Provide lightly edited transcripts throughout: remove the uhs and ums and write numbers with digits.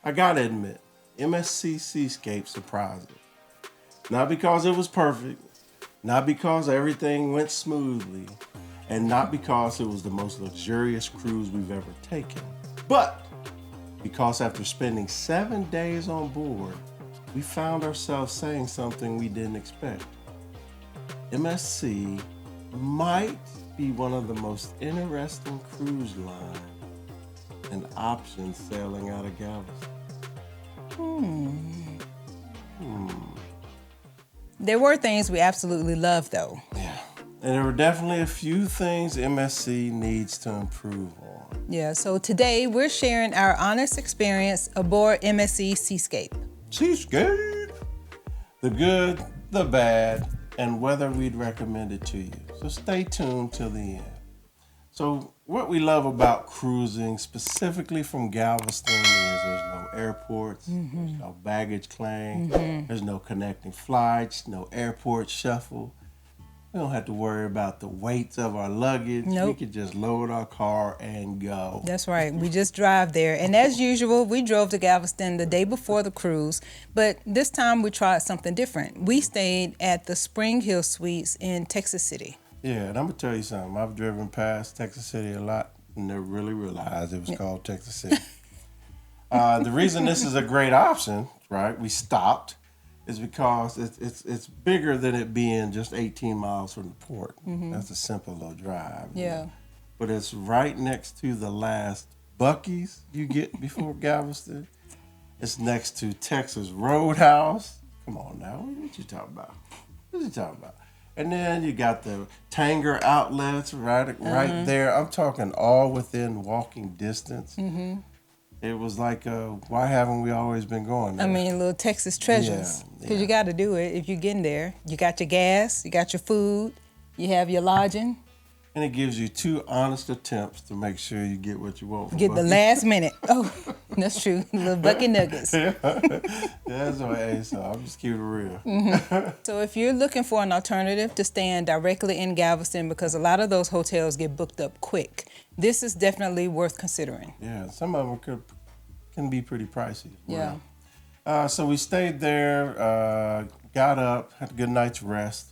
I gotta admit, MSC Seascape surprised me. Not because it was perfect, not because everything went smoothly, and not because it was the most luxurious cruise we've ever taken, but because after spending 7 days on board, we found ourselves saying something we didn't expect. MSC might be one of the most interesting cruise lines and options sailing out of Galveston. There were things we absolutely loved, though. Yeah. And there were definitely a few things MSC needs to improve on. Yeah, so today we're sharing our honest experience aboard MSC Seascape. Seascape! The good, the bad, and whether we'd recommend it to you. So stay tuned till the end. So what we love about cruising, specifically from Galveston, is there's no airports, there's no baggage claim, there's no connecting flights, no airport shuffle. We don't have to worry about the weights of our luggage. Nope. We could just load our car and go. That's right. We just drive there. And as usual, we drove to Galveston the day before the cruise, but this time we tried something different. We stayed at the Spring Hill Suites in Texas City. Yeah, and I'm going to tell you something. I've driven past Texas City a lot and never really realized it was called Texas City. The reason this is a great option, right, we stopped, is because it's bigger than it being just 18 miles from the port. That's a simple little drive. Yeah. But it's right next to the last Buc-ee's you get before Galveston. It's next to Texas Roadhouse. Come on now, what you talking about? What you talking about? And then you got the Tanger outlets right there. I'm talking all within walking distance. It was like, why haven't we always been going there? I mean, little Texas treasures. Because you got to do it if you're getting there. You got your gas, you got your food, you have your lodging. And it gives you 2 honest attempts to make sure you get what you want. From Get the Buc-ee's. last minute. Oh, that's true. Little bucket nuggets. That's what I ate, so I'm just keeping it real. So if you're looking for an alternative to staying directly in Galveston, because a lot of those hotels get booked up quick, this is definitely worth considering. Yeah, some of them can be pretty pricey. Yeah. So we stayed there, got up, had a good night's rest.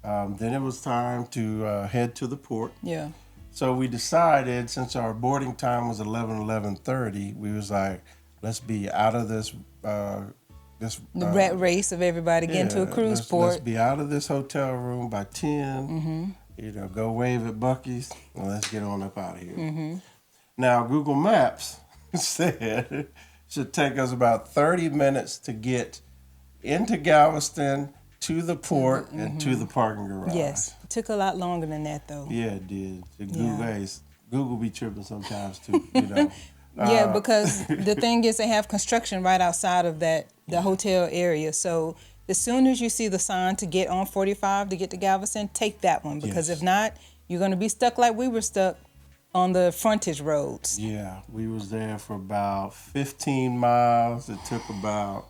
Then it was time to head to the port. Yeah. So we decided, since our boarding time was 11:30, we was like, let's be out of this The rat race of everybody getting to a cruise port. Let's be out of this hotel room by 10. Go wave at Buc-ee's, and let's get on up out of here. Now, Google Maps said it should take us about 30 minutes to get into Galveston, to the port, and to the parking garage. Yes. It took a lot longer than that, though. Yeah, it did. Yeah. Google be tripping sometimes, too, you know. Yeah, because the thing is they have construction right outside of the hotel area. So as soon as you see the sign to get on 45 to get to Galveston, take that one. Because if not, you're going to be stuck like we were stuck on the frontage roads. Yeah, we was there for about 15 miles. It took about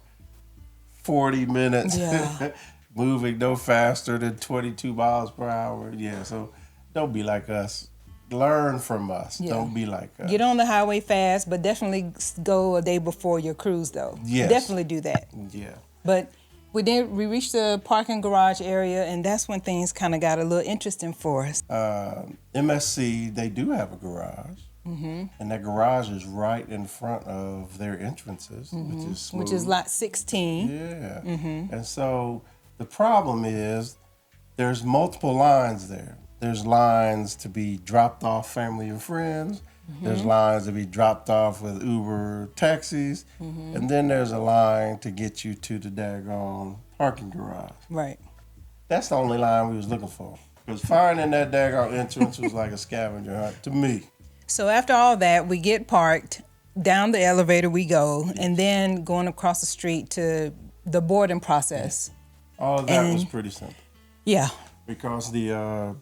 40 minutes. Yeah. Moving no faster than 22 miles per hour. Yeah, so don't be like us. Learn from us. Yeah. Don't be like us. Get on the highway fast, but definitely go a day before your cruise, though. Yes. Definitely do that. Yeah. But we reached the parking garage area, and that's when things kind of got a little interesting for us. MSC, they do have a garage. And that garage is right in front of their entrances, which is smooth. Which is lot 16. Yeah. And so the problem is there's multiple lines there. There's lines to be dropped off family and friends. There's lines to be dropped off with Uber taxis. And then there's a line to get you to the daggone parking garage. Right. That's the only line we was looking for. Because finding that daggone entrance was like a scavenger hunt to me. So after all that, we get parked, down the elevator we go, and then going across the street to the boarding process. All of that was pretty simple. Yeah. Because the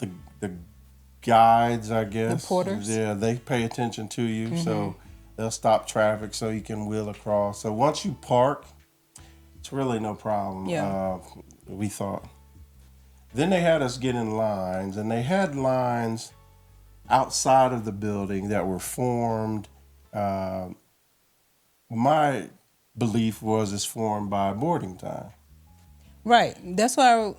guides, I guess. The porters? Yeah, they pay attention to you, so they'll stop traffic so you can wheel across. So once you park, it's really no problem, Yeah. we thought. Then they had us get in lines, and they had lines outside of the building that were formed. My belief was it's formed by boarding time. Right. That's why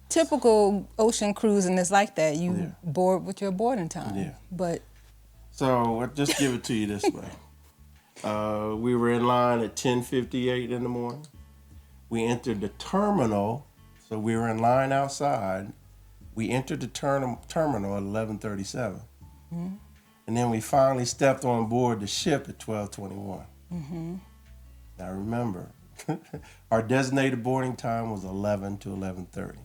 typical ocean cruising is like that. You board with your boarding time. Yeah. But So I'll just give it to you this way. We were in line at 10:58 in the morning. We entered the terminal, so we were in line outside. We entered the terminal at 11:37. Mm-hmm. And then we finally stepped on board the ship at 12:21. Mm-hmm. Now remember, our designated boarding time was 11 to 11:30.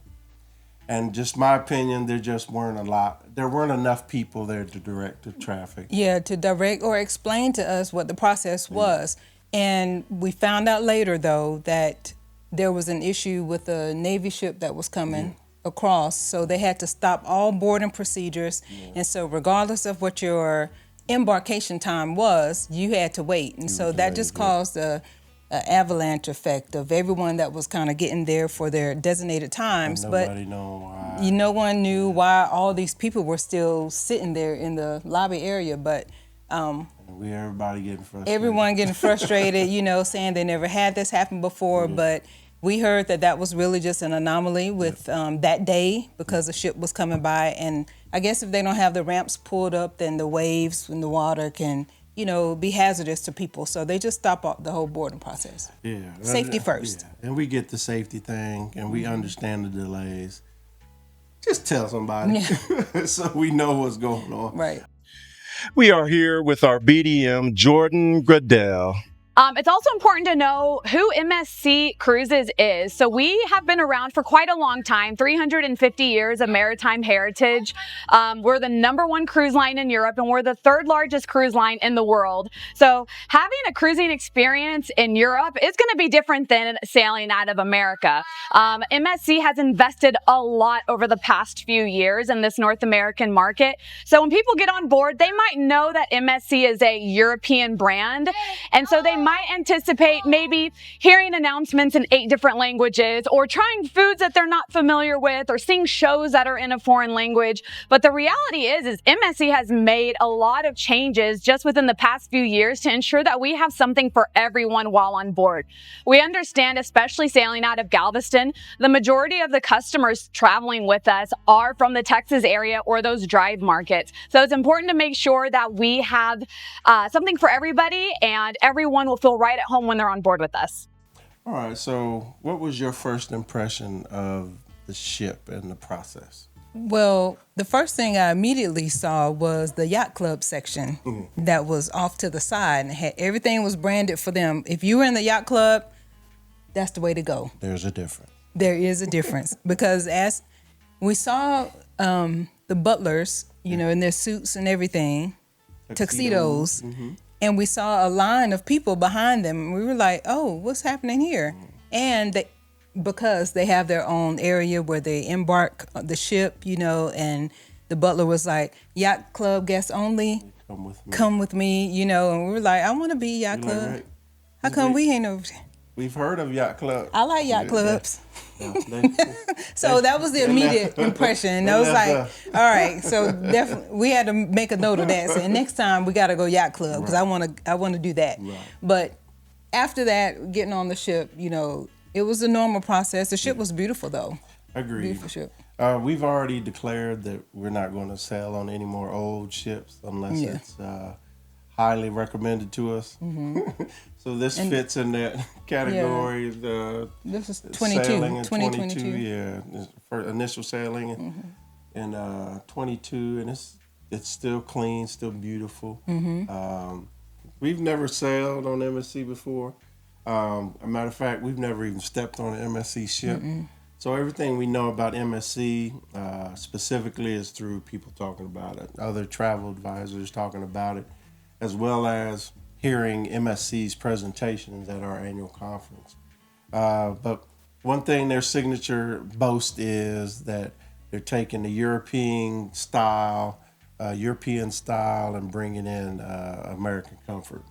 And just my opinion, there weren't enough people there to direct the traffic. yeah, to direct or explain to us what the process was. And we found out later, though, that there was an issue with a Navy ship that was coming across. So they had to stop all boarding procedures. And so regardless of what your embarkation time was, you had to wait. And so that just caused a avalanche effect of everyone that was kind of getting there for their designated times. And nobody knowing why. No one knew why all these people were still sitting there in the lobby area. But everybody getting frustrated. Everyone getting frustrated, saying they never had this happen before. But we heard that was really just an anomaly with that day because the ship was coming by. And I guess if they don't have the ramps pulled up, then the waves and the water can be hazardous to people. So they just stop the whole boarding process. Yeah. Safety first. Yeah. And we get the safety thing and we understand the delays. Just tell somebody so we know what's going on. Right. We are here with our BDM, Jordan Gradell. It's also important to know who MSC Cruises is. So we have been around for quite a long time, 350 years of maritime heritage. We're the #1 cruise line in Europe, and we're the 3rd largest cruise line in the world. So having a cruising experience in Europe is going to be different than sailing out of America. MSC has invested a lot over the past few years in this North American market. So when people get on board, they might know that MSC is a European brand, and so they might anticipate maybe hearing announcements in 8 different languages or trying foods that they're not familiar with or seeing shows that are in a foreign language. But the reality is MSC has made a lot of changes just within the past few years to ensure that we have something for everyone while on board. We understand, especially sailing out of Galveston, the majority of the customers traveling with us are from the Texas area or those drive markets. So it's important to make sure that we have something for everybody and everyone will feel right at home when they're on board with us. All right, so what was your first impression of the ship and the process? Well, the first thing I immediately saw was the Yacht Club section that was off to the side, and everything was branded for them. If you were in the Yacht Club, that's the way to go. There's a difference. There is a difference because as we saw the butlers, in their suits and everything, tuxedos. And we saw a line of people behind them. And we were like, oh, what's happening here? And because they have their own area where they embark the ship, and the butler was like, Yacht Club guests only, come with me, and we were like, I want to be Yacht Club. Like, right. How come we ain't over there? We've heard of Yacht Club. I like yacht clubs. So that was the immediate impression. I was like, all right, so definitely we had to make a note of that. Saying next time we got to go Yacht Club because I want to do that. Right. But after that, getting on the ship, it was a normal process. The ship was beautiful though. Agreed. Beautiful ship. We've already declared that we're not going to sail on any more old ships unless it's highly recommended to us. So this fits in that category. This is 22. Sailing in 2022. Yeah, for initial sailing in 22, and it's still clean, still beautiful. We've never sailed on MSC before. A matter of fact, we've never even stepped on an MSC ship. So everything we know about MSC specifically is through people talking about it, other travel advisors talking about it, as well as hearing MSC's presentations at our annual conference. But one thing their signature boast is that they're taking the European style and bringing in American comfort,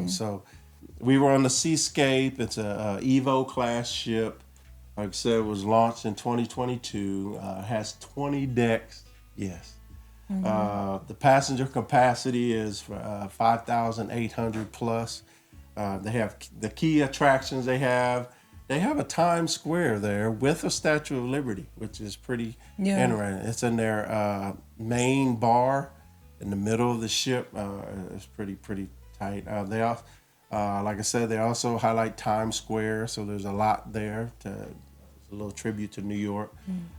So we were on the Seascape. It's a Evo class ship. Like I said, it was launched in 2022. Has 20 decks. Yes. The passenger capacity is 5,800 plus. They have the key attractions. They have a Times Square there with a Statue of Liberty, which is pretty interesting. It's in their main bar in the middle of the ship. It's pretty tight. They also, like I said, they also highlight Times Square, so there's a lot there. It's a little tribute to New York.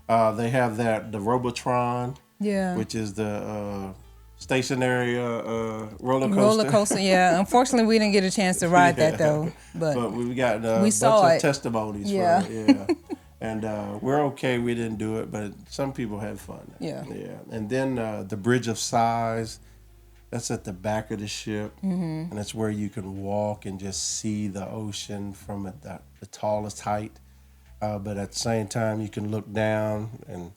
They have the Robotron, which is the stationary roller coaster. Roller coaster, yeah. Unfortunately, we didn't get a chance to ride that though. But we got a we bunch saw of it. testimonies for it. Yeah. And we're okay. We didn't do it, but some people had fun. Yeah. And then the Bridge of Sighs, that's at the back of the ship, and that's where you can walk and just see the ocean from the tallest height. But at the same time, you can look down and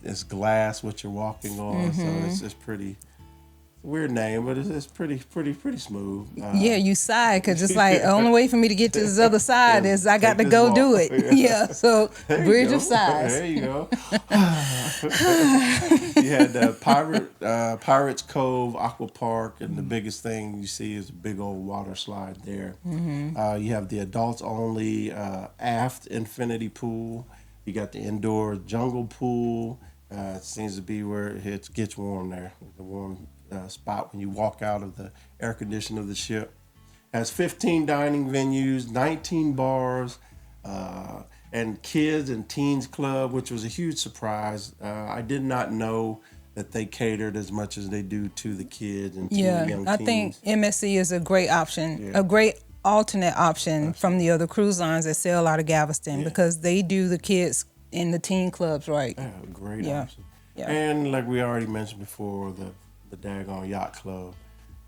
it's glass what you're walking on, so it's pretty weird name, but it's pretty smooth. Yeah, you sigh because it's like the only way for me to get to this other side is I got to go walk. do it. Yeah, so Bridge of Sighs. There you go. You had the Pirates Cove Aqua Park, and the biggest thing you see is a big old water slide there. You have the adults only aft infinity pool. You got the indoor jungle pool. It seems to be where it gets warm there, the warm spot when you walk out of the air conditioning of the ship. Has 15 dining venues, 19 bars, and kids and teens club, which was a huge surprise. I did not know that they catered as much as they do to the kids and young teens. I think MSC is a great option, a great alternate option from the other cruise lines that sail out of Galveston because they do the kids in the teen clubs right. Yeah, great option. Yeah. And like we already mentioned before, the daggone Yacht Club.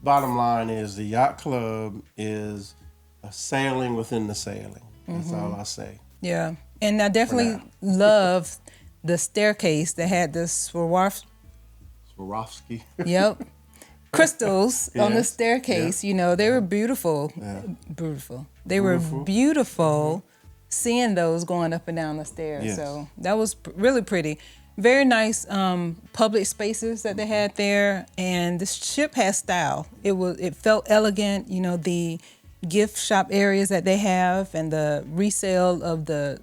Bottom line is the Yacht Club is a sailing within the sailing. That's all I say. Yeah, and I definitely love the staircase that had the Swarovski. Yep. Crystals on the staircase, you know, they were beautiful. Beautiful. They were beautiful seeing those going up and down the stairs. Yes. So that was really pretty. Very nice public spaces that they had there, and the ship has style. It felt elegant, you know, the gift shop areas that they have and the resale of the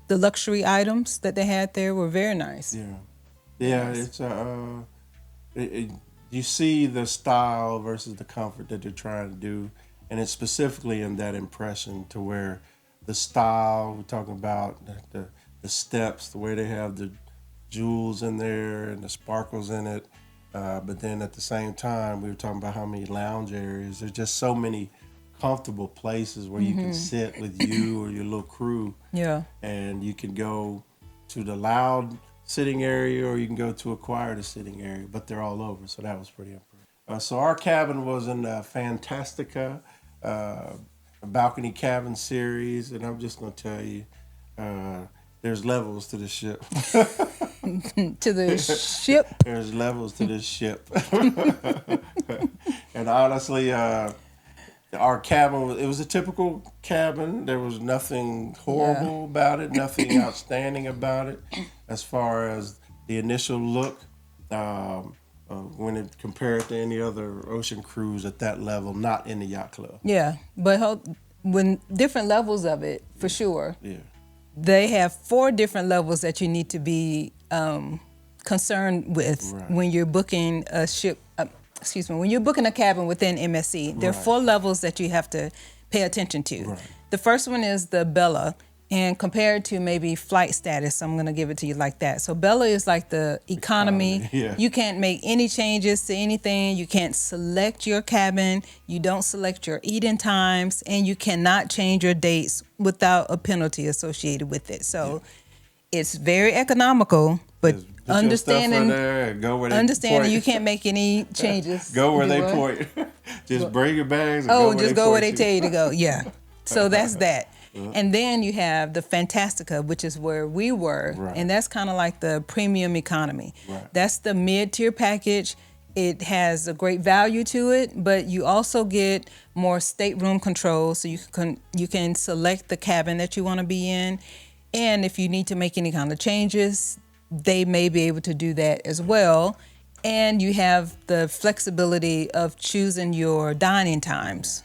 luxury items that they had there were very nice. It's you see the style versus the comfort that they're trying to do, and it's specifically in that impression to where the style, we're talking about the steps, the way they have the jewels in there and the sparkles in it, but then at the same time we were talking about how many lounge areas. There's just so many comfortable places where you can sit with you or your little crew, and you can go to the loud sitting area or you can go to a quieter sitting area, but they're all over, so that was pretty impressive. So our cabin was in the Fantastica Balcony Cabin series, and I'm just going to tell you, there's levels to the ship. To the ship? There's levels to this ship. And honestly, our cabin, it was a typical cabin. There was nothing horrible about it, nothing outstanding about it as far as the initial look when it compared to any other ocean cruise at that level, not in the Yacht Club. Yeah, but when different levels of it, for sure. Yeah. They have 4 different levels that you need to be concerned with when you're booking a ship. When you're booking a cabin within MSC, there are 4 levels that you have to pay attention to. Right. The first one is the Bella, and compared to maybe flight status, I'm going to give it to you like that. So Bella is like the economy. Yeah. You can't make any changes to anything. You can't select your cabin. You don't select your eating times, and you cannot change your dates without a penalty associated with it. So it's very economical, but understanding you can't make any changes. Go where they point. Just bring your bags. Just go where they tell you to go. Yeah. So that's that. And then you have the Fantastica, which is where we were, and that's kind of like the premium economy. That's the mid-tier package. It has a great value to it, but you also get more stateroom control, so you can select the cabin that you want to be in, and if you need to make any kind of changes, they may be able to do that as well. And you have the flexibility of choosing your dining times.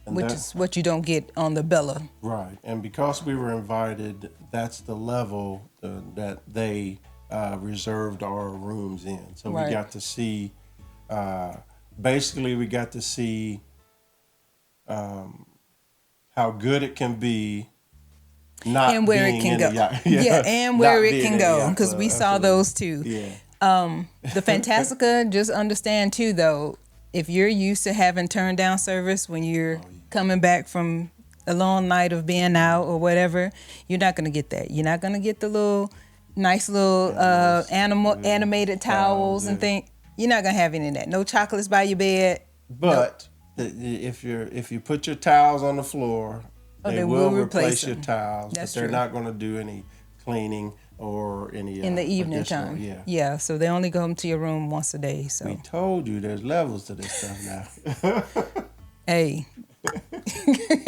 And which is what you don't get on the Bella. right. And because we were invited, that's the level that they reserved our rooms in. So Right. we got to see, basically, we got to see how good it can be. Not And where it being can in go. the yacht. And where Not it being can in the go, yacht because club, we saw absolutely. those too. Yeah. The Fantastica, just understand too, though, if you're used to having turn down service when you're coming back from a long night of being out or whatever, you're not going to get that. You're not going to get the nice little animated towels and yeah. things. You're not going to have any of that. No chocolates by your bed. But if you put your towels on the floor, they will replace your them. towels. That's but they're true. not going to do any cleaning or any In the evening additional- time. Yeah. So they only come to your room once a day. We So, told you there's levels to this stuff now. hey,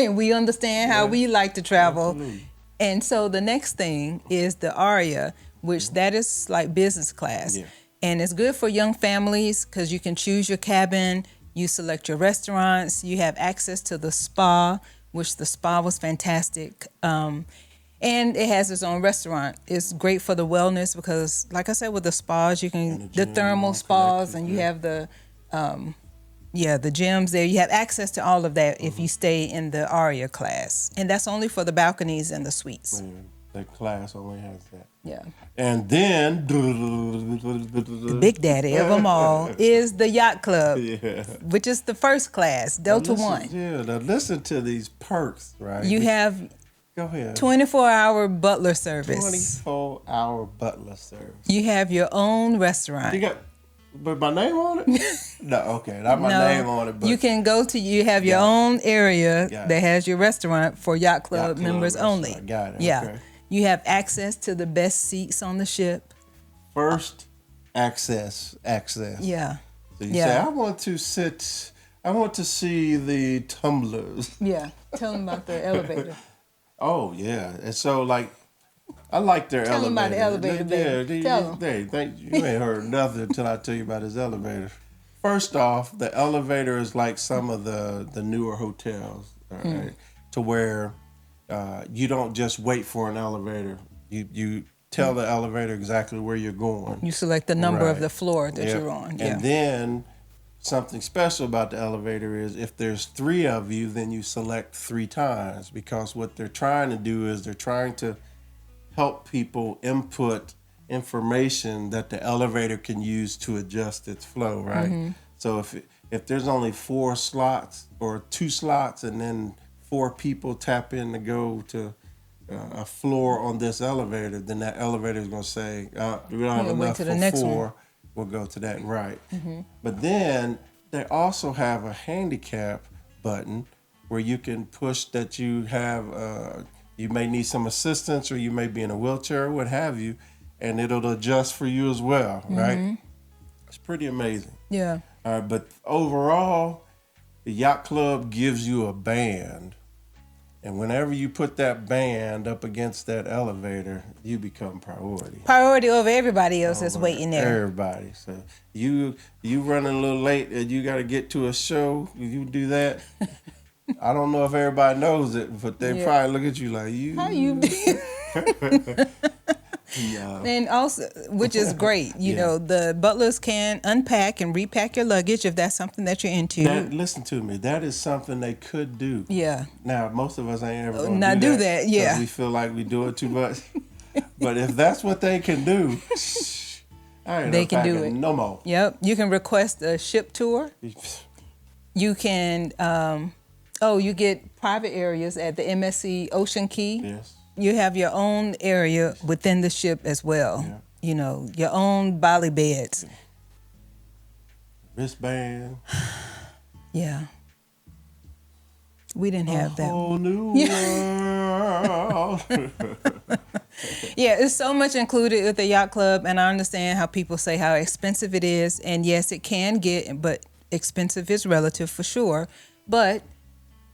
we understand how we like to travel. Absolutely. And so the next thing is the Aria, which that is like business class. Yeah. And it's good for young families because you can choose your cabin, you select your restaurants, you have access to the spa, which the spa was fantastic. And it has its own restaurant. It's great for the wellness because, like I said, with the spas, you can And the gym, thermal all spas, connected, and you yeah. have the the gyms there. You have access to all of that if you stay in the Aria class, and that's only for the balconies and the suites. The class only has that. Yeah. And then The big daddy of them all is the Yacht Club, Yeah. which is the first class, Delta Listen- One. Yeah, now listen to these perks, right? You have Go ahead. 24-hour butler service. 24-hour butler service. You have your own restaurant. You got, but my name on it? No, okay, not my name on it, but you can go to, you have your Got it. own area Got it. that has your restaurant for Yacht Club Yacht Club members only. restaurant. Got it, Yeah. okay. You have access to the best seats on the ship. first access. Yeah. So you Yeah. say, I want to see the tumblers. Yeah. Tell them about the elevator. Oh yeah, and so like, I like their Tell 'em elevator. about the elevator, baby. Tell 'em. You ain't heard nothing until I tell you about his elevator. First off, the elevator is like some of the newer hotels, all right, to where you don't just wait for an elevator. You tell the elevator exactly where you're going. You select the number of Right. the floor that Yep. you're on. Yeah. And then something special about the elevator is if there's 3 of you, then you select 3 times, because what they're trying to do is they're trying to help people input information that the elevator can use to adjust its flow, right? Mm-hmm. So if there's only 4 slots or 2 slots and then 4 people tap in to go to a floor on this elevator, then that elevator is going to say, we don't have We'll wait enough to for the next 4. one. We'll go to that, right. But then they also have a handicap button where you can push that you have, you may need some assistance or you may be in a wheelchair or what have you, and it'll adjust for you as well, right? It's pretty amazing. Yeah. All right, but overall, the Yacht Club gives you a band. And whenever you put that band up against that elevator, you become priority. Priority over everybody else that's Over waiting there. Everybody. So you running a little late and you got to get to a show. You do that. I don't know if everybody knows it, but they Yeah. probably look at you like you. How you Yeah. And also, which is great, you Yeah. know, the butlers can unpack and repack your luggage if that's something that you're into. Listen to me. That is something they could do. Yeah. Now, most of us ain't ever gonna Not do that, 'cause yeah. we feel like we do it too much. But if that's what they can do, I ain't They can do unpacking it. no more. Yep. You can request a ship tour. You can, you get private areas at the MSC Ocean Key. Yes. You have your own area within the ship as well. Yeah. You know, your own body beds. Wristband. Yeah. We didn't have that. Whole new world. Yeah, it's so much included with the Yacht Club, and I understand how people say how expensive it is. And yes, it can get, but expensive is relative for sure. But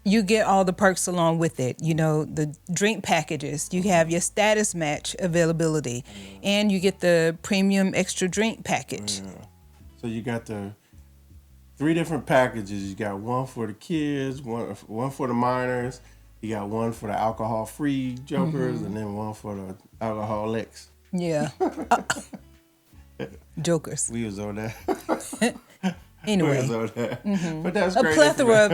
you get all the perks along with it. You know, the drink packages. You have your status match availability, and you get the premium extra drink package. So you got the 3 different packages. You got one for the kids, one for the minors. You got one for the alcohol-free jokers, and then one for the alcoholics. Yeah. Jokers. We was on that. Anyway. We was on that. But that's A great. plethora of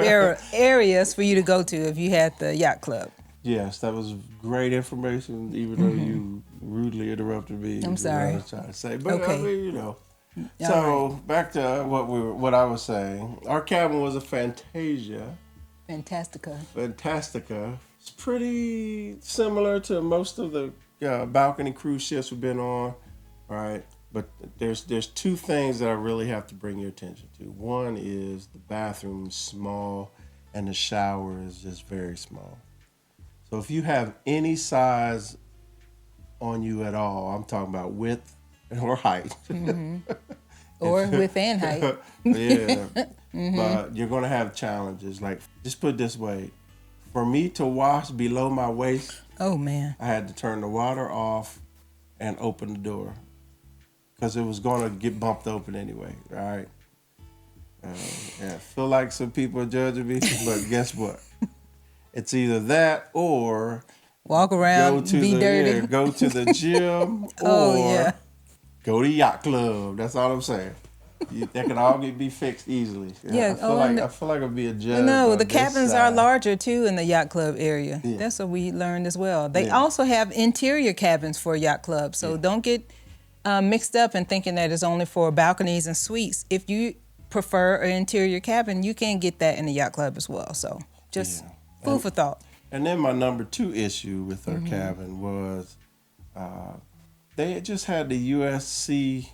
areas for you to go to if you had the Yacht Club. Yes, that was great information, even though you rudely interrupted me. I'm sorry. I was trying to say, but Okay. I mean, you know. So back to what I was saying. Our cabin was a Fantastica. Fantastica. It's pretty similar to most of the balcony cruise ships we've been on, right? But there's 2 things that I really have to bring your attention to. One is the bathroom is small and the shower is just very small. So if you have any size on you at all, I'm talking about width or height. Or width and height. Yeah. But you're going to have challenges. Like, just put it this way. For me to wash below my waist, Oh, man. I had to turn the water off and open the door. Because it was going to get bumped open anyway, all right? Yeah, I feel like some people are judging me, but guess what? It's either that or Walk around, be dirty. Yeah, go to the gym or Oh, yeah. go to Yacht Club. That's all I'm saying. That can all be fixed easily. Yeah, I feel like I'll be a judge. No, on the this cabins side. are larger too in the Yacht Club area. Yeah. That's what we learned as well. They Yeah. also have interior cabins for Yacht Club, so don't get mixed up in thinking that it's only for balconies and suites. If you prefer an interior cabin, you can get that in the Yacht Club as well. So just food for thought. And then my number 2 issue with our cabin was they had just had the USC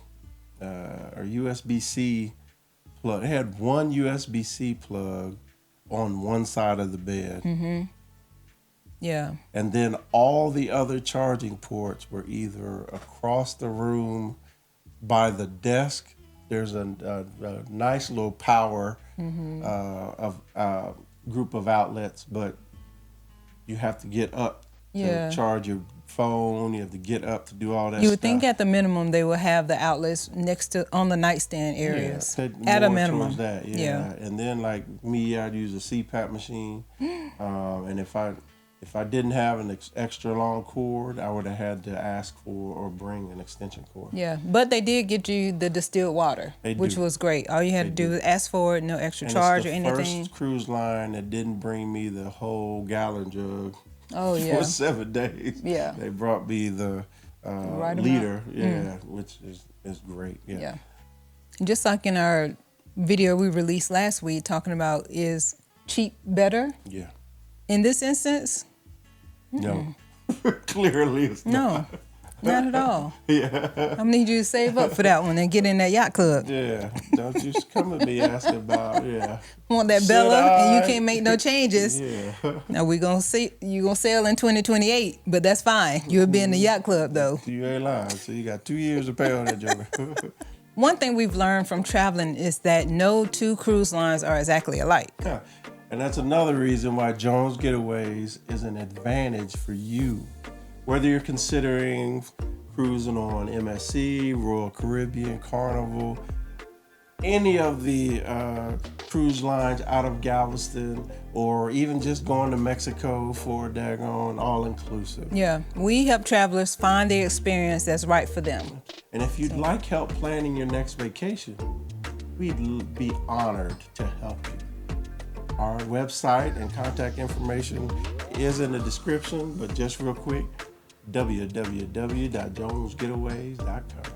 or USB-C plug. They had one USB-C plug on one side of the bed. Yeah. And then all the other charging ports were either across the room by the desk. There's a nice little power group of outlets, but you have to get up to charge your phone. You have to get up to do all that You would stuff. think at the minimum they will have the outlets next to on the nightstand areas. Yeah, At a more minimum. towards that, yeah. And then like me, I'd use a CPAP machine. And if I didn't have an extra long cord, I would have had to ask for or bring an extension cord. Yeah, but they did get you the distilled water, which was great. All you had to do was ask for it, no extra charge or anything. It's the first cruise line that didn't bring me the whole gallon jug for 7 days. Yeah. They brought me the Right liter, which is great. Yeah. Just like in our video we released last week talking about is cheap better? Yeah. In this instance, No. Clearly it's not. no, not at all. Yeah. I'm gonna need you to save up for that one and get in that Yacht Club. Yeah. Don't you come and be asking about, Want that Should Bella and you I? can't make no changes. Yeah. Now we gonna see you gonna sail in 2028, but that's fine. You'll be in the Yacht Club though. You ain't lying. So you got 2 years to pay on that joker. One thing we've learned from traveling is that no 2 cruise lines are exactly alike. Yeah. And that's another reason why Jones Getaways is an advantage for you. Whether you're considering cruising on MSC, Royal Caribbean, Carnival, any of the cruise lines out of Galveston, or even just going to Mexico for a daggone all-inclusive. Yeah, we help travelers find the experience that's right for them. And if you'd like help planning your next vacation, we'd be honored to help you. Our website and contact information is in the description, but just real quick, www.jonesgetaways.com.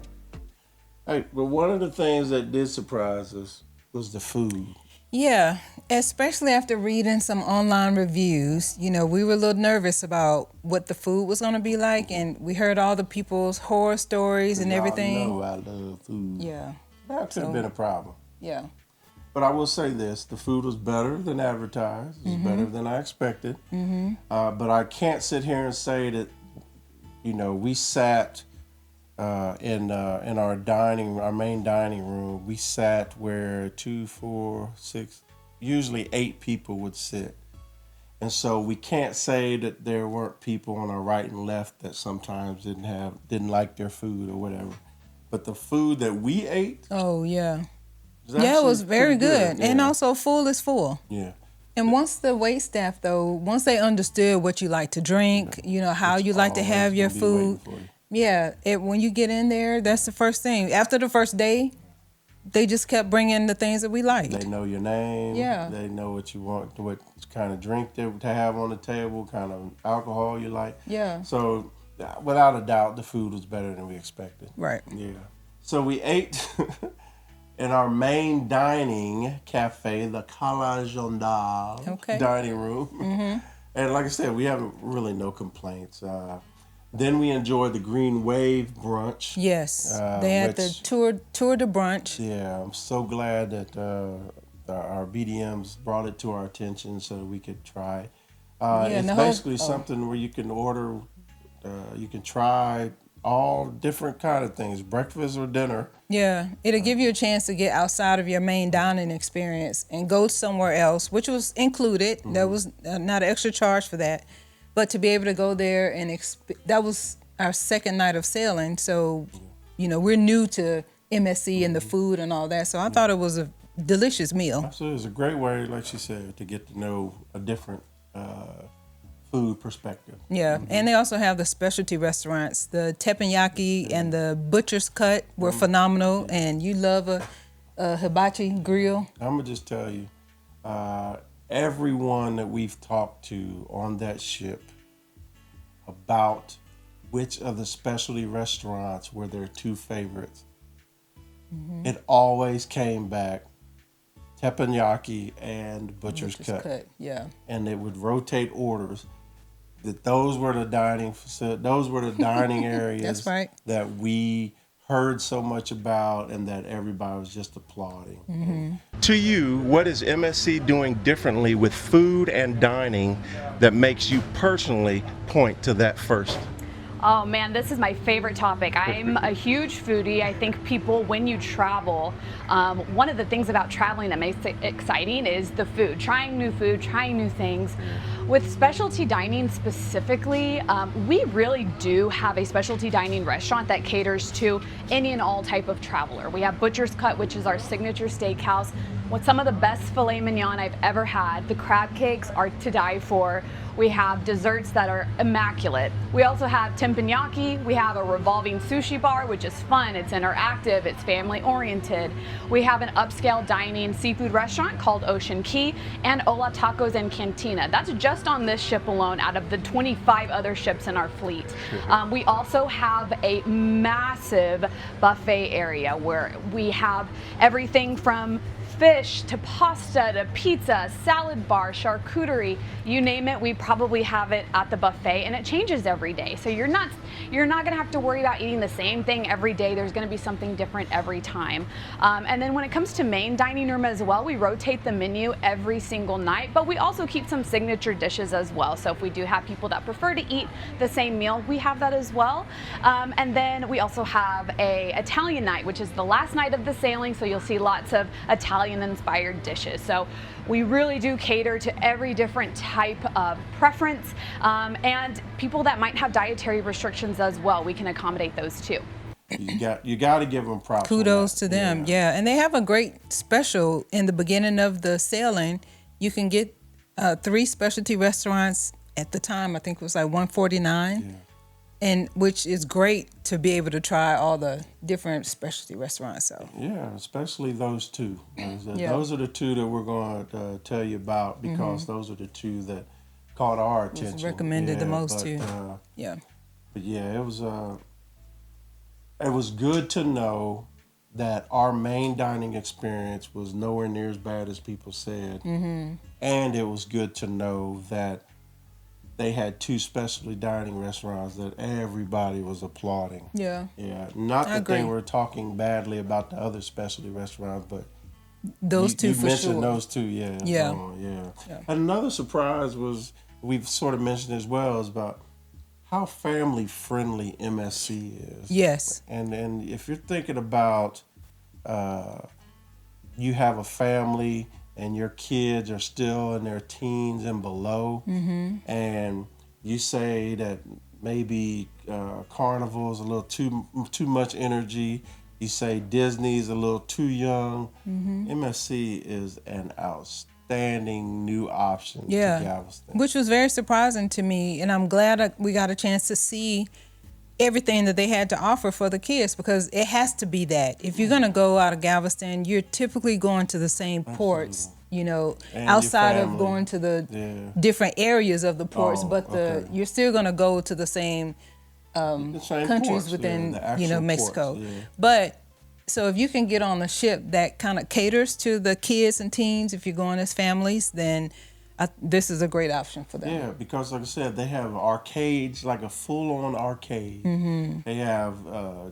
Hey, but one of the things that did surprise us was the food. Yeah, especially after reading some online reviews, you know, we were a little nervous about what the food was going to be like, and we heard all the people's horror stories and everything. Y'all know I love food. Yeah. That could have been a problem. Yeah. But I will say this, the food was better than advertised. It was better than I expected. But I can't sit here and say that, you know, we sat in our main dining room. We sat where 2, 4, 6, usually 8 people would sit. And so we can't say that there weren't people on our right and left that sometimes didn't like their food or whatever. But the food that we ate, Oh, yeah. was Yeah, it was actually very pretty good. And Yeah. also full is full. Yeah. And once the wait staff, though, once they understood what you like to drink, you know, how It's you like to always have your gonna be waiting food. for you. Yeah, when you get in there, that's the first thing. After the first day, they just kept bringing the things that we liked. They know your name. Yeah. They know what you want, what kind of drink to have on the table, kind of alcohol you like. Yeah. So, without a doubt, the food was better than we expected. Right. Yeah. So we ate in our main dining cafe, the Cala Jondal dining room. Mm-hmm. And like I said, we have really no complaints. Then we enjoyed the Green Wave brunch. Yes, they had the tour de brunch. Yeah, I'm so glad that our BDMs brought it to our attention so that we could try. It's basically something where you can order, you can try all different kind of things, breakfast or dinner. Yeah, it'll give you a chance to get outside of your main dining experience and go somewhere else, which was included. Mm-hmm. There was not an extra charge for that. But to be able to go there and that was our second night of sailing. So, you know, we're new to MSC and the food and all that. So I thought it was a delicious meal. Absolutely. It's a great way, like she said, to get to know a different food perspective. Yeah. And they also have the specialty restaurants. The teppanyaki and the butcher's cut were phenomenal. And you love a hibachi grill. I'm going to just tell you, everyone that we've talked to on that ship about which of the specialty restaurants were their two favorites, it always came back teppanyaki and butcher's cut. Yeah. And they would rotate orders. That those were the dining areas That's right. that we heard so much about and that everybody was just applauding. Mm-hmm. To you, what is MSC doing differently with food and dining that makes you personally point to that first? Oh man, this is my favorite topic. I'm a huge foodie. I think people, when you travel, one of the things about traveling that makes it exciting is the food, trying new things. With specialty dining specifically, we really do have a specialty dining restaurant that caters to any and all type of traveler. We have Butcher's Cut, which is our signature steakhouse, with some of the best filet mignon I've ever had. The crab cakes are to die for. We have desserts that are immaculate. We also have teppanyaki. We have a revolving sushi bar, which is fun. It's interactive. It's family oriented. We have an upscale dining seafood restaurant called Ocean Key and Ola Tacos and Cantina. That's just on this ship alone out of the 25 other ships in our fleet. We also have a massive buffet area where we have everything from fish to pasta to pizza, salad bar, charcuterie, you name it, we probably have it at the buffet, and it changes every day. So you're not gonna have to worry about eating the same thing every day. There's gonna be something different every time. And then when it comes to main dining room as well, we rotate the menu every single night, but we also keep some signature dishes as well. So if we do have people that prefer to eat the same meal, we have that as well. And then we also have a Italian night, which is the last night of the sailing, so you'll see lots of Italian-inspired dishes. So we really do cater to every different type of preference, and people that might have dietary restrictions as well. We can accommodate those too. You got to give them props. Kudos to them, yeah. And they have a great special in the beginning of the sailing. You can get 3 specialty restaurants at the time. I think it was like $149. Yeah. And which is great to be able to try all the different specialty restaurants. So yeah, especially those two. Those are the two that we're going to tell you about because those are the two that caught our attention. Was recommended the most too. But yeah, it was good to know that our main dining experience was nowhere near as bad as people said, and it was good to know that they had 2 specialty dining restaurants that everybody was applauding. Yeah. Not that they were talking badly about the other specialty restaurants, but those two for sure. You mentioned those two, yeah. Yeah. Another surprise was, we've sort of mentioned as well, is about how family friendly MSC is. Yes. And if you're thinking about you have a family and your kids are still in their teens and below, and you say that maybe Carnival is a little too much energy, You say Disney's a little too young. MSC is an outstanding new option to Galveston. Which was very surprising to me, and I'm glad we got a chance to see everything that they had to offer for the kids, because it has to be that. If you're gonna go out of Galveston, you're typically going to the same ports, you know, And outside your of family. going to the Yeah. different areas of the ports, Oh, but okay. you're still gonna go to the same The same countries ports, within the you know actual Mexico. ports, yeah. But so if you can get on a ship that kind of caters to the kids and teens, if you're going as families, then this is a great option for them. Yeah, because like I said, they have arcades, like a full-on arcade. They have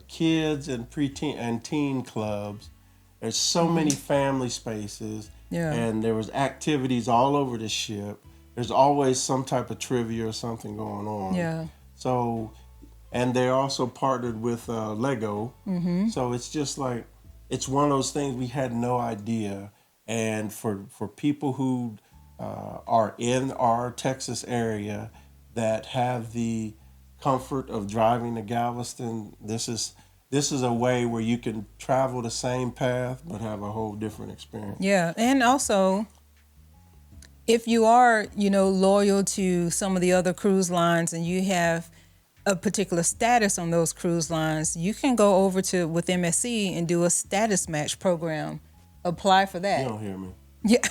kids and preteen and teen clubs. There's so many family spaces. Yeah. And there was activities all over the ship. There's always some type of trivia or something going on. Yeah. So, and they're also partnered with Lego. So it's just like, it's one of those things we had no idea. And for people who are in our Texas area that have the comfort of driving to Galveston, this is a way where you can travel the same path but have a whole different experience. Yeah, and also, if you are, you know, loyal to some of the other cruise lines and you have a particular status on those cruise lines, you can go over to with MSC and do a status match program. Apply for that. You don't hear me. Yeah.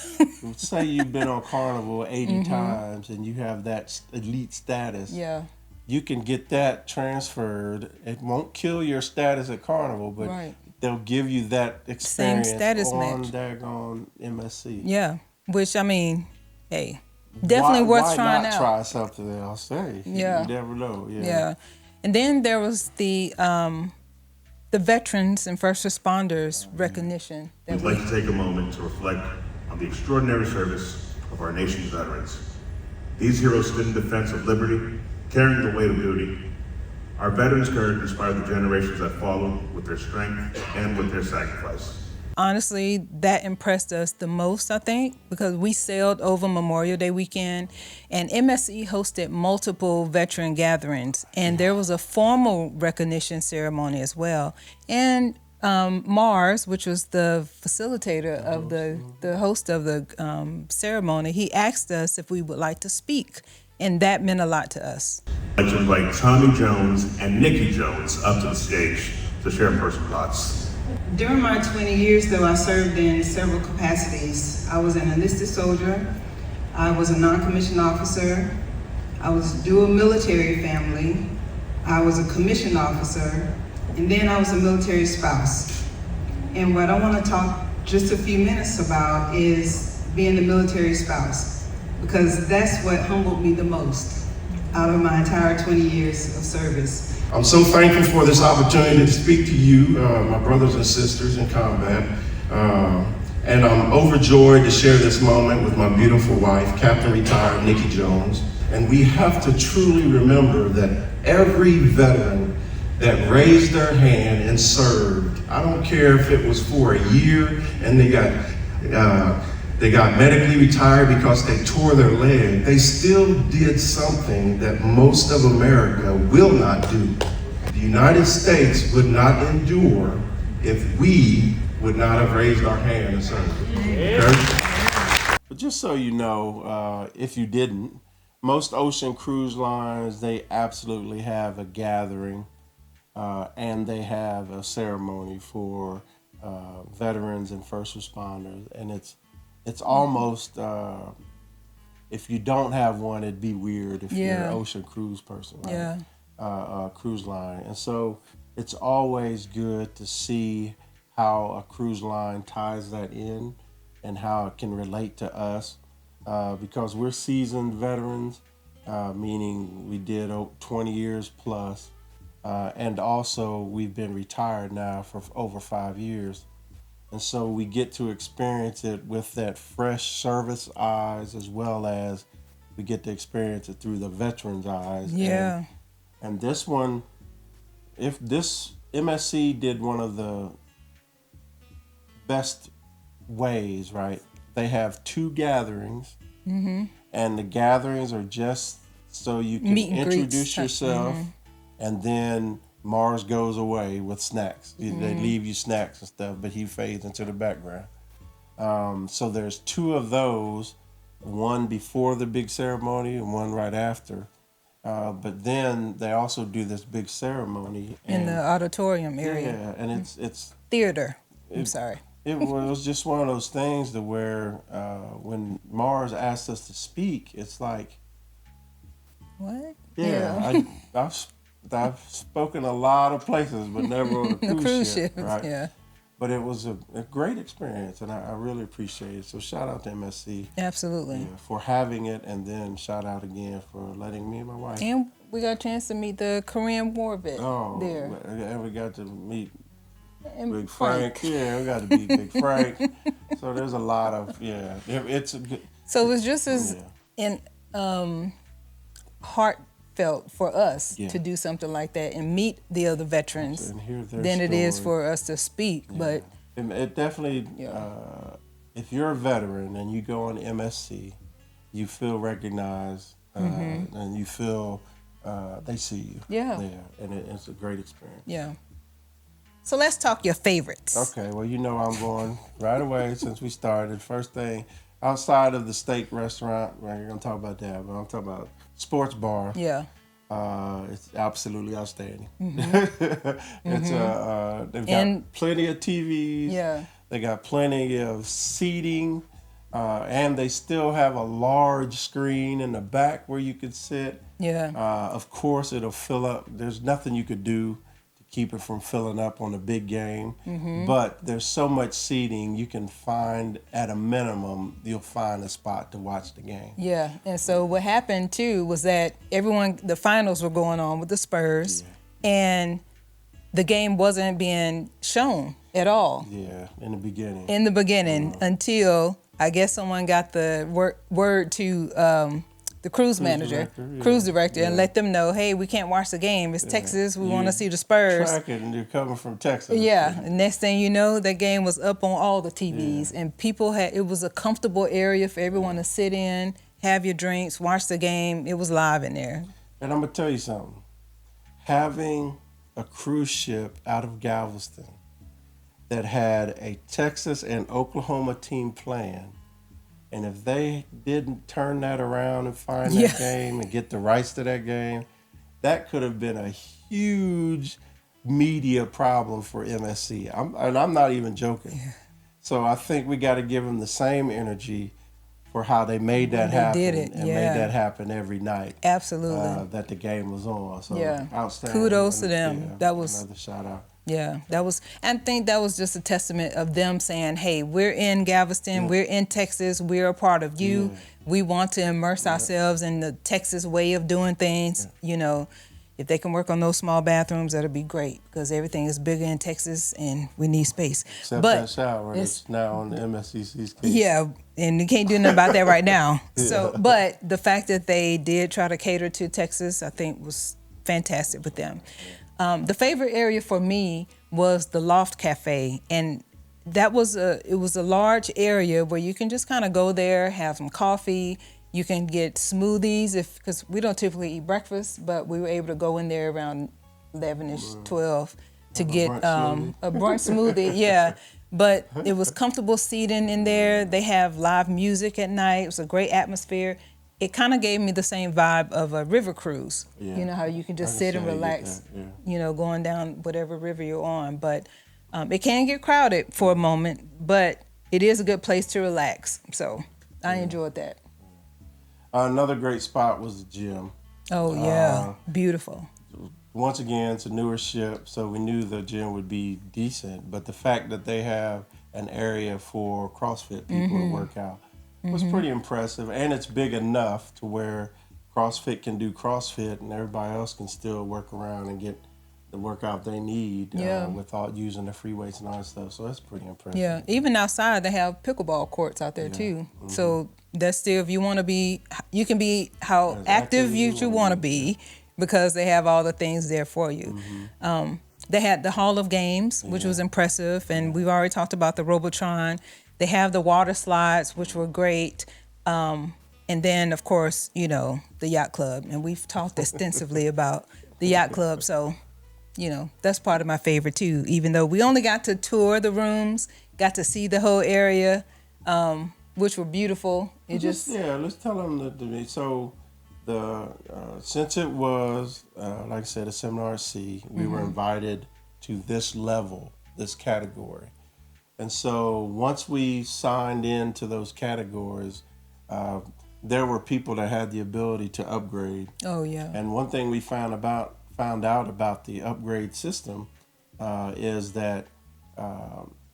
Say you've been on Carnival 80 times and you have that elite status. Yeah. You can get that transferred. It won't kill your status at Carnival, but Right. they'll give you that experience status on match. daggone MSC. Yeah. Which, I mean, hey, definitely worth trying why not out. try something else? Hey, Yeah. you never know. Yeah. Yeah. And then there was the veterans and first responders recognition. We'd like to take a moment to reflect on the extraordinary service of our nation's veterans. These heroes stood in defense of liberty, carrying the weight of duty. Our veterans' courage inspired the generations that followed with their strength and with their sacrifice. Honestly, that impressed us the most, I think, because we sailed over Memorial Day weekend and MSC hosted multiple veteran gatherings, and there was a formal recognition ceremony as well. And Mars, which was the facilitator of the host of the ceremony, he asked us if we would like to speak, and that meant a lot to us. I'd like to invite Tommie Jones and Nikki Jones up to the stage to share personal thoughts. During my 20 years, though, I served in several capacities. I was an enlisted soldier, I was a non-commissioned officer, I was dual military family, I was a commissioned officer, and then I was a military spouse. And what I want to talk just a few minutes about is being a military spouse, because that's what humbled me the most out of my entire 20 years of service. I'm so thankful for this opportunity to speak to you, my brothers and sisters in combat. And I'm overjoyed to share this moment with my beautiful wife, Captain Retired Nikki Jones. And we have to truly remember that every veteran that raised their hand and served, I don't care if it was for a year and they got medically retired because they tore their leg, they still did something that most of America will not do. The United States would not endure if we would not have raised our hand and served. Okay? But just so you know, if you didn't, most ocean cruise lines, they absolutely have a gathering and they have a ceremony for veterans and first responders. And it's almost, if you don't have one, it'd be weird if you're an ocean cruise person, right? Yeah. Cruise line. And so it's always good to see how a cruise line ties that in and how it can relate to us because we're seasoned veterans, meaning we did 20 years plus, and also we've been retired now for over 5 years. And so we get to experience it with that fresh service eyes as well as we get to experience it through the veterans' eyes. Yeah. And this one, if this MSC did one of the best ways, right? They have 2 gatherings, and the gatherings are just so you can Meet and greets introduce type. yourself, and then Mars goes away with snacks. Mm-hmm. They leave you snacks and stuff, but he fades into the background. So there's 2 of those, one before the big ceremony and one right after. But then they also do this big ceremony In the auditorium area. Yeah, and it's Theater. I'm sorry. it was just one of those things to where when Mars asked us to speak, it's like, What? I've spoken a lot of places, but never on a The cruise ship, ships, right? yeah. But it was a great experience, and I really appreciate it. So shout out to MSC Absolutely. for having it, and then shout out again for letting me and my wife. And we got a chance to meet the Korean War vet there. And we got to meet And Big Frank. Yeah, we got to meet Big Frank. So there's a lot of, it's a good. So it was just as heartfelt for us to do something like that and meet the other veterans And hear their than it is story. for us to speak. But It definitely, if you're a veteran and you go on MSC, you feel recognized and you feel they see you. Yeah. And it's a great experience. yeah. So let's talk your favorites. Okay, well, I'm going right away since we started. First thing, outside of the steak restaurant, we're going to talk about that, but I'm talking about sports bar. Yeah. It's absolutely outstanding. It's they've got plenty of TVs. Yeah. They got plenty of seating, and they still have a large screen in the back where you could sit. Yeah. Of course, it'll fill up. There's nothing you could do to keep it from filling up on a big game. But there's so much seating, you can find, at a minimum, you'll find a spot to watch the game. Yeah, and so what happened too was that the finals were going on with the Spurs, and the game wasn't being shown at all. Yeah, in the beginning. In the beginning, until I guess someone got the word to the cruise director, and let them know, hey, we can't watch the game. It's Texas. We want to see the Spurs. Track it, and you're coming from Texas. Yeah. And next thing you know, that game was up on all the TVs, and it was a comfortable area for everyone to sit in, have your drinks, watch the game. It was live in there. And I'm gonna tell you something. Having a cruise ship out of Galveston that had a Texas and Oklahoma team playing, and if they didn't turn that around and find that game and get the rights to that game, that could have been a huge media problem for MSC. I'm not even joking. Yeah. So I think we got to give them the same energy for how they made that happen. Did it. And made that happen every night. Absolutely. That the game was on. So outstanding. Kudos to them. Yeah, that was another shout out. Yeah, I think that was just a testament of them saying, hey, we're in Galveston, we're in Texas, we're a part of you. Yeah. We want to immerse ourselves in the Texas way of doing things. Yeah. If they can work on those small bathrooms, that'll be great, because everything is bigger in Texas and we need space. Except that shower that's now on the MSC Seascape. Yeah, and you can't do nothing about that right now. So, but the fact that they did try to cater to Texas, I think was fantastic with them. The favorite area for me was the Loft Cafe, and it was a large area where you can just kind of go there, have some coffee. You can get smoothies because we don't typically eat breakfast, but we were able to go in there around 11ish, 12 to get a brunch smoothie. Yeah, but it was comfortable seating in there. They have live music at night. It was a great atmosphere. It kind of gave me the same vibe of a river cruise. Yeah. You know how you can just sit and relax, going down whatever river you're on. But it can get crowded for a moment, but it is a good place to relax. So I enjoyed that. Another great spot was the gym. Oh, yeah. Beautiful. Once again, it's a newer ship, so we knew the gym would be decent. But the fact that they have an area for CrossFit people to work out was pretty impressive, and it's big enough to where CrossFit can do CrossFit and everybody else can still work around and get the workout they need without using the free weights and all that stuff. So that's pretty impressive. Yeah, even outside they have pickleball courts out there too. So that's still, if you want to be, you can be how active you want to be, because they have all the things there for you. They had the Hall of Games, which was impressive, and we've already talked about the Robotron. They have the water slides, which were great. And then, of course, the Yacht Club. And we've talked extensively about the Yacht Club. So that's part of my favorite too. Even though we only got to tour the rooms, got to see the whole area, which were beautiful. Let's tell them so the since it was like I said a seminar at sea, we were invited to this level, this category, and so once we signed into those categories, there were people that had the ability to upgrade. Oh yeah. And one thing we found out about the upgrade system is that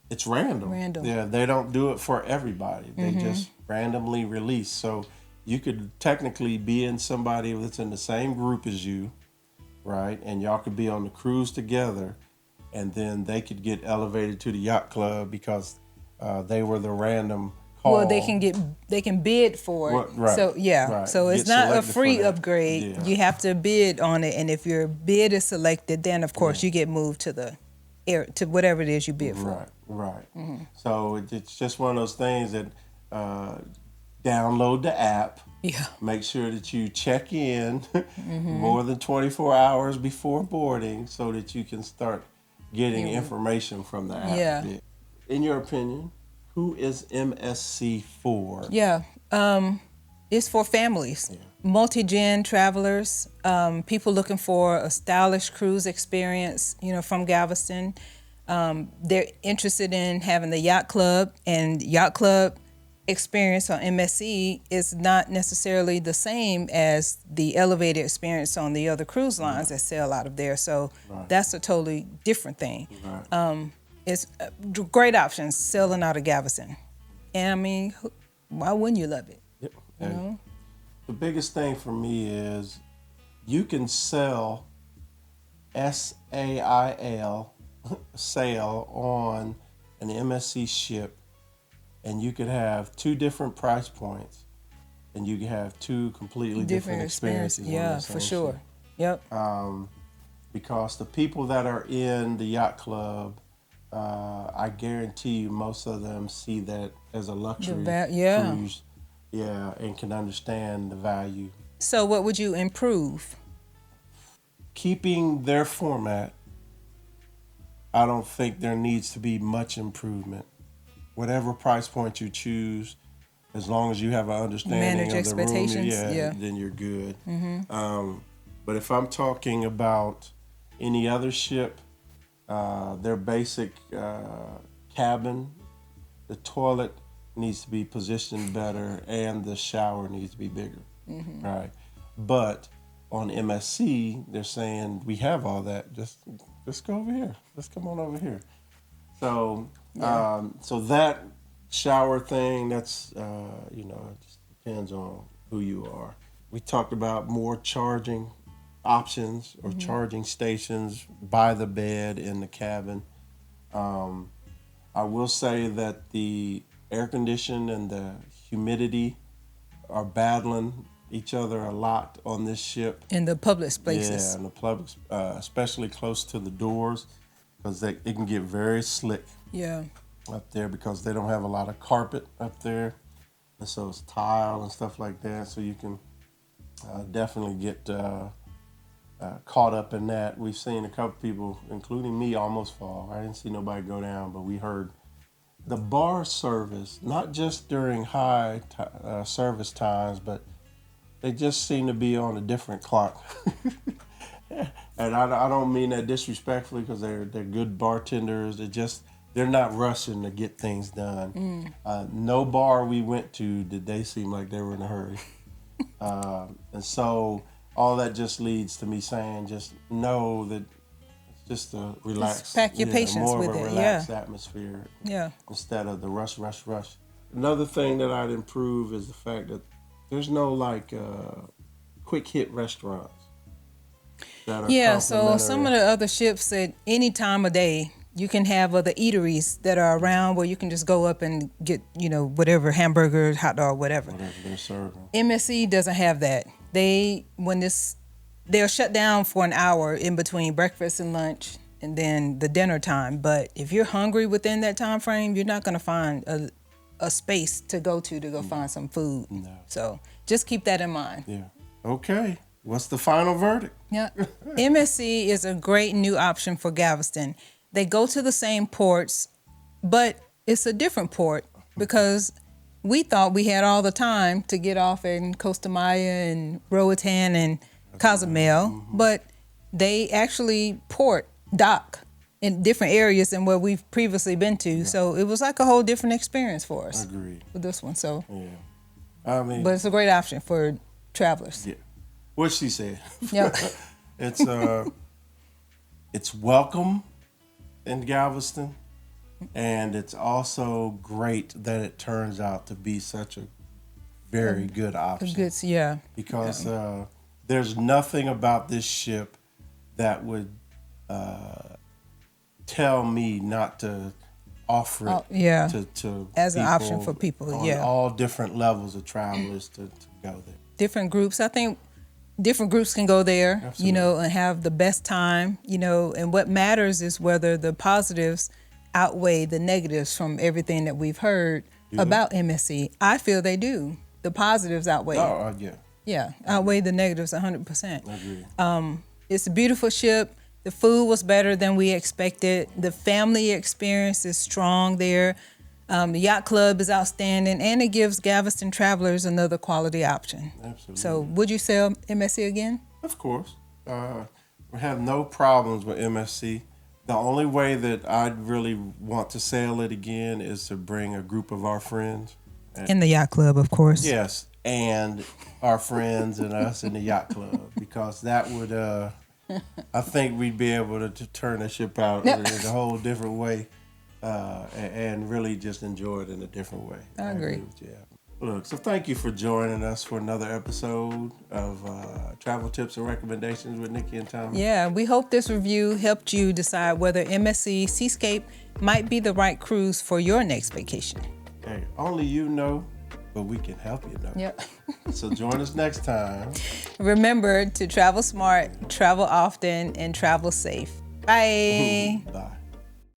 it's random. Yeah, they don't do it for everybody. They just randomly release. So you could technically be in somebody that's in the same group as you, right? And y'all could be on the cruise together, and then they could get elevated to the Yacht Club because they were the random call. Well, they can bid for it. Right. So Right. So it's Get not a selected free for that. upgrade. Yeah. You have to bid on it, and if your bid is selected, then of course you get moved to the air to whatever it is you bid for. Right. So it's just one of those things that download the app. Yeah. Make sure that you check in more than 24 hours before boarding so that you can start getting information from the app. Yeah. In your opinion, who is MSC for? Yeah. It's for families, multi-gen travelers, people looking for a stylish cruise experience, from Galveston. They're interested in having the Yacht Club, and Yacht Club experience on MSC is not necessarily the same as the elevated experience on the other cruise lines that sail out of there. So that's a totally different thing. It's great options sailing out of Galveston. And I mean, why wouldn't you love it? Yep. The biggest thing for me is you can sell SAIL, sail on an MSC ship, and you could have two different price points, and you could have two completely different experiences. Yeah, for sure. Yep. Because the people that are in the Yacht Club, I guarantee you most of them see that as a luxury cruise, and can understand the value. So what would you improve? Keeping their format, I don't think there needs to be much improvement. Whatever price point you choose, as long as you have an understanding Manage of the room, expectations, then you're good. But if I'm talking about any other ship, their basic cabin, the toilet needs to be positioned better, and the shower needs to be bigger, right? But on MSC, they're saying we have all that. Just go over here. Just come on over here. So, so that shower thing, that's it just depends on who you are. We talked about more charging options or charging stations by the bed in the cabin. I will say that the air condition and the humidity are battling each other a lot on this ship. In the public spaces. Yeah, in the public, especially close to the doors, because it can get very slick up there because they don't have a lot of carpet up there. And so it's tile and stuff like that. So you can definitely get caught up in that. We've seen a couple people, including me, almost fall. I didn't see nobody go down, but we heard the bar service, not just during high service times, but they just seem to be on a different clock. And I don't mean that disrespectfully, because they're good bartenders. They're not rushing to get things done. No bar we went to did they seem like they were in a hurry. And so all that just leads to me saying, just know that it's just a relaxed, Just pack your patience more with of a it, relaxed atmosphere. Yeah. Instead of the rush. Another thing that I'd improve is the fact that there's no quick hit restaurants that are so some of the other ships at any time of day, you can have other eateries that are around where you can just go up and get, whatever, hamburger, hot dog, whatever. Whatever they're serving. MSC doesn't have that. They'll shut down for an hour in between breakfast and lunch and then the dinner time. But if you're hungry within that time frame, you're not going to find a space to go find some food. No. So just keep that in mind. Yeah. Okay. what's the final verdict? Yeah. MSC is a great new option for Galveston. They go to the same ports, but it's a different port because we thought we had all the time to get off in Costa Maya and Roatan and Cozumel, but they actually dock in different areas than where we've previously been to. So it was like a whole different experience for us. Agreed. With this one. So, Yeah. I mean, but it's a great option for travelers. yeah. What she said. Yeah. It's welcome in Galveston, and it's also great that it turns out to be such a very good option. Good, yeah. Because there's nothing about this ship that would tell me not to offer it yeah. to As an people option for people, on yeah. all different levels of travelers to go there. Different groups. I think different groups can go there, Absolutely. you know, and have the best time, you know, and what matters is whether the positives outweigh the negatives from everything that we've heard about MSC. I feel they do. The positives outweigh. Oh, yeah. Yeah, outweigh the negatives 100%. I agree. It's a beautiful ship. The food was better than we expected. The family experience is strong there. The Yacht Club is outstanding, and it gives Galveston travelers another quality option. Absolutely. So would you sell MSC again? Of course. We have no problems with MSC. The only way that I'd really want to sail it again is to bring a group of our friends. In the Yacht Club, of course. Yes, and our friends and us in the Yacht Club, because that would, I think we'd be able to turn the ship out in a whole different way and really just enjoy it in a different way. I agree. With you. Look, so thank you for joining us for another episode of Travel Tips and Recommendations with Nikki and Tommie. Yeah, we hope this review helped you decide whether MSC Seascape might be the right cruise for your next vacation. Hey, only you know, but we can help you know. Yep. So join us next time. Remember to travel smart, travel often, and travel safe. Bye. Bye.